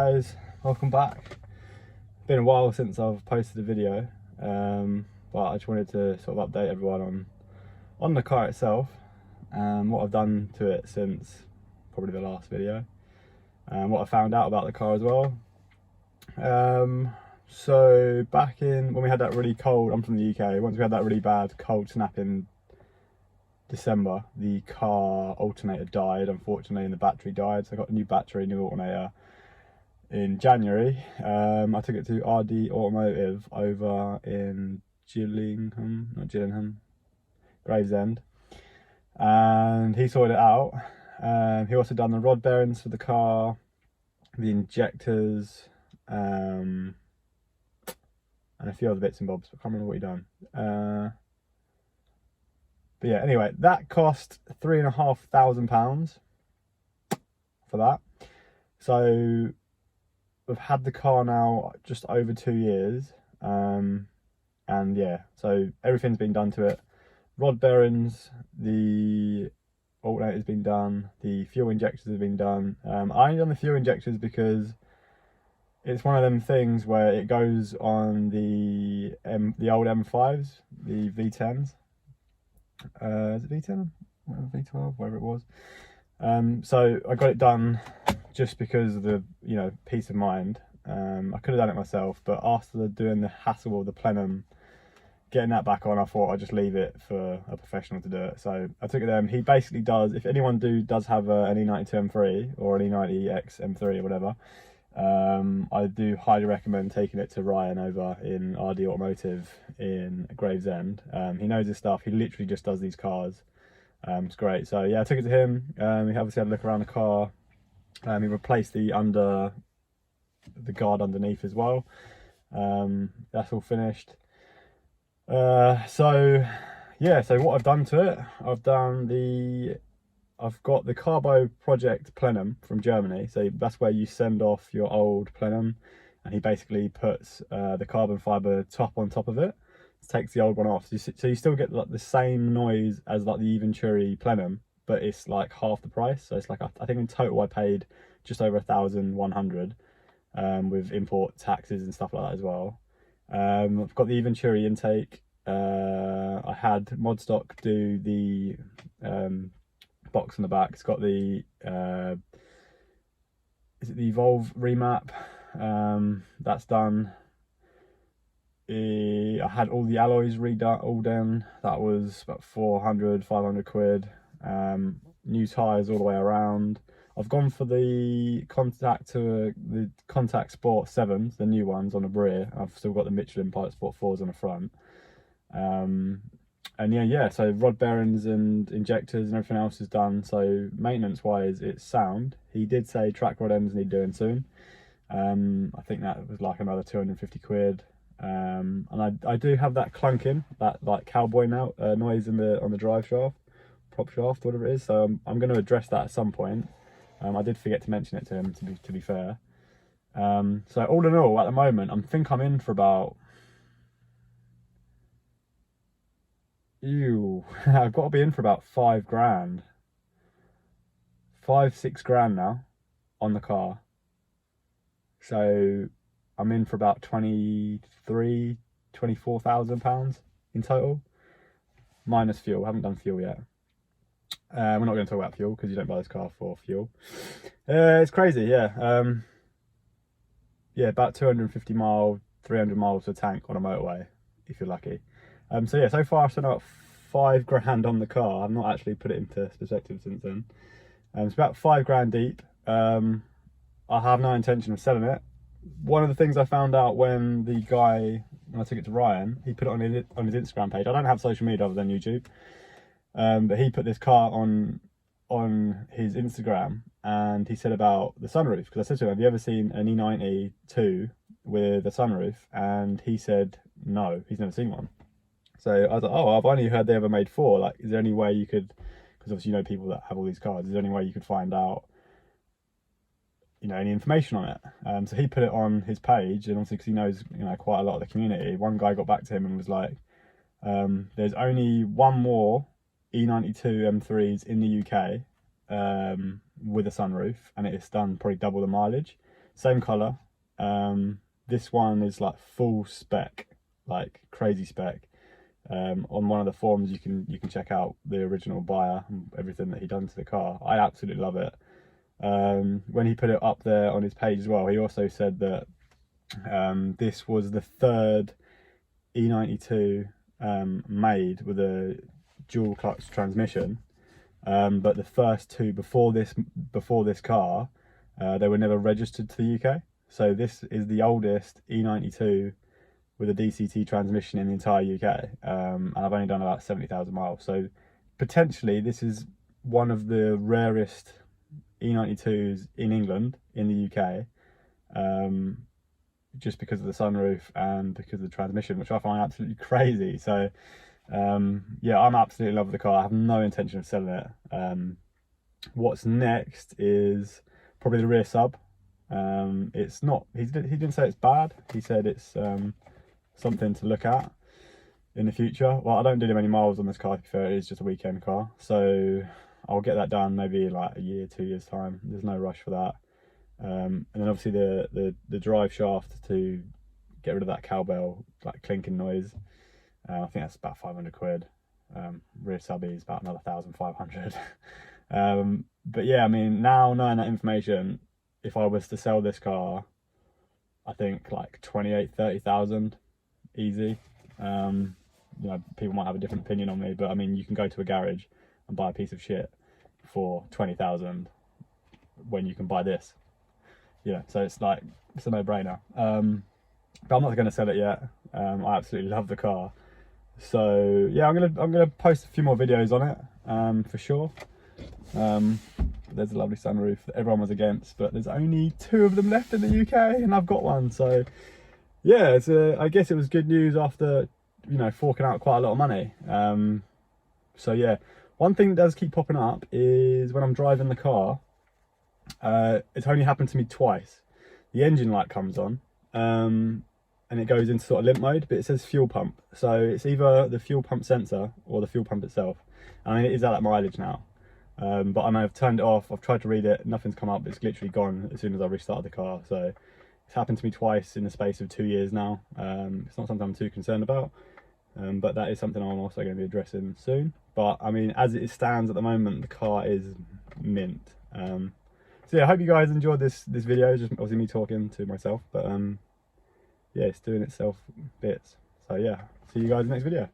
guys, welcome back. Been a while since I've posted a video, but I just wanted to sort of update everyone on the car itself and what I've done to it since probably the last video, and what I found out about the car as well. So back in when we had that really cold, I'm from the UK, once we had that really bad cold snap in December, the car alternator died unfortunately and the battery died, so I got a new battery, new alternator in January. I took it to RD Automotive over in Gillingham, Gravesend, and he sorted it out. He also done the rod bearings for the car, the injectors, and a few other bits and bobs. I can't remember what he done. But yeah, anyway, that cost £3,500 for that. So we've had the car now just over 2 years, and yeah, so everything's been done to it. Rod bearings, the alternator's been done, the fuel injectors have been done. I only done the fuel injectors because it's one of them things where it goes on the old M5s, the V10s. Is it V10? V12, whatever it was. So I got it done just because of the, peace of mind. I could have done it myself, but after doing the hassle of the plenum, getting that back on, I thought I'd just leave it for a professional to do it. So I took it to him. He basically does, if anyone does have an E92 M3 or an E90X M3 or whatever, I do highly recommend taking it to Ryan over in RD Automotive in Gravesend. He knows his stuff. He literally just does these cars. It's great. So yeah, I took it to him. He obviously had a look around the car. He replaced the guard underneath as well. That's all finished. So yeah, so what I've done to it, I've got the Carbo Project plenum from Germany. So that's where you send off your old plenum, and he basically puts the carbon fiber top on top of it, takes the old one off. So you still get like the same noise as like the e92 plenum, but it's like half the price. So it's like, I think in total I paid just over 1,100 with import taxes and stuff like that as well. I've got the e92 intake. I had Modstock do the box on the back. It's got the is it the Evolve remap? That's done. I had all the alloys redone, all done. That was about 400-500 quid. New tyres all the way around. I've gone for the Contact Sport 7s, the new ones on the rear. I've still got the Michelin Pilot Sport 4s on the front. And yeah, so rod bearings and injectors and everything else is done. So maintenance wise, it's sound. He did say track rod ends need doing soon. I think that was like another 250 quid. And I do have that clunking, that like cowboy noise on the drive shaft, prop shaft, whatever it is. So I'm going to address that at some point. I did forget to mention it to him, to be fair. So all in all, at the moment, I think I'm in for about, I've got to be in for about 5 grand, 6 grand now on the car. So I'm in for about 24,000 pounds in total, minus fuel. I haven't done fuel yet. We're not going to talk about fuel because you don't buy this car for fuel. It's crazy, yeah. Yeah, about 250 miles, 300 miles to tank on a motorway if you're lucky. So yeah, so far I've spent about 5 grand on the car. I've not actually put it into perspective since then. It's about 5 grand deep. I have no intention of selling it. One of the things I found out when I took it to Ryan, he put it on his Instagram page. I don't have social media other than YouTube, but he put this car on his Instagram, and he said about the sunroof, because I said to him, have you ever seen an E92 with a sunroof? And he said no, he's never seen one. So I was like, oh, I've only heard they ever made 4. Like, is there any way you could, because obviously people that have all these cars, is there any way you could find out any information on it? So he put it on his page, and obviously because he knows quite a lot of the community, one guy got back to him and was like, there's only one more E92 M3s in the UK with a sunroof, and it's done probably double the mileage. same colour. This one is like full spec, like crazy spec. On one of the forums you can check out the original buyer and everything that he done to the car. I absolutely love it. When he put it up there on his page as well, he also said that this was the third e92 made with a dual clutch transmission, but the first two before this car, they were never registered to the UK. So this is the oldest e92 with a DCT transmission in the entire UK, and I've only done about 70,000 miles. So potentially this is one of the rarest e92s in England, in the UK, just because of the sunroof and because of the transmission, which I find absolutely crazy. So yeah, I'm absolutely in love with the car. I have no intention of selling it. What's next is probably the rear sub. It's not, he didn't say it's bad. He said it's something to look at in the future. Well, I don't do many miles on this car, to be fair. It is just a weekend car, so I'll get that done maybe like a year, 2 years time. There's no rush for that. And then obviously the drive shaft to get rid of that cowbell like clinking noise. I think that's about 500 quid. Rear subby is about another 1,500. But yeah, I mean, now knowing that information, if I was to sell this car, I think like 28,000-30,000 easy. You know, people might have a different opinion on me, but I mean, you can go to a garage and buy a piece of shit for 20,000 when you can buy this. Yeah, so it's like, it's a no-brainer. But I'm not going to sell it yet. I absolutely love the car. So yeah, I'm gonna post a few more videos on it, for sure. There's a lovely sunroof that everyone was against, but there's only 2 of them left in the UK, and I've got one. So yeah, I guess it was good news after, you know, forking out quite a lot of money. So yeah, one thing that does keep popping up is when I'm driving the car, it's only happened to me twice. The engine light comes on, and it goes into sort of limp mode, but it says fuel pump. So it's either the fuel pump sensor or the fuel pump itself. I mean, it is at that mileage now. But I may have turned it off. I've tried to read it, nothing's come up. It's literally gone as soon as I restarted the car. So it's happened to me twice in the space of 2 years now. It's not something I'm too concerned about, but that is something I'm also going to be addressing soon. But I mean, as it stands at the moment, the car is mint. So yeah, I hope you guys enjoyed this video. Just obviously me talking to myself, but yeah, it's doing itself bits. So yeah, see you guys in the next video.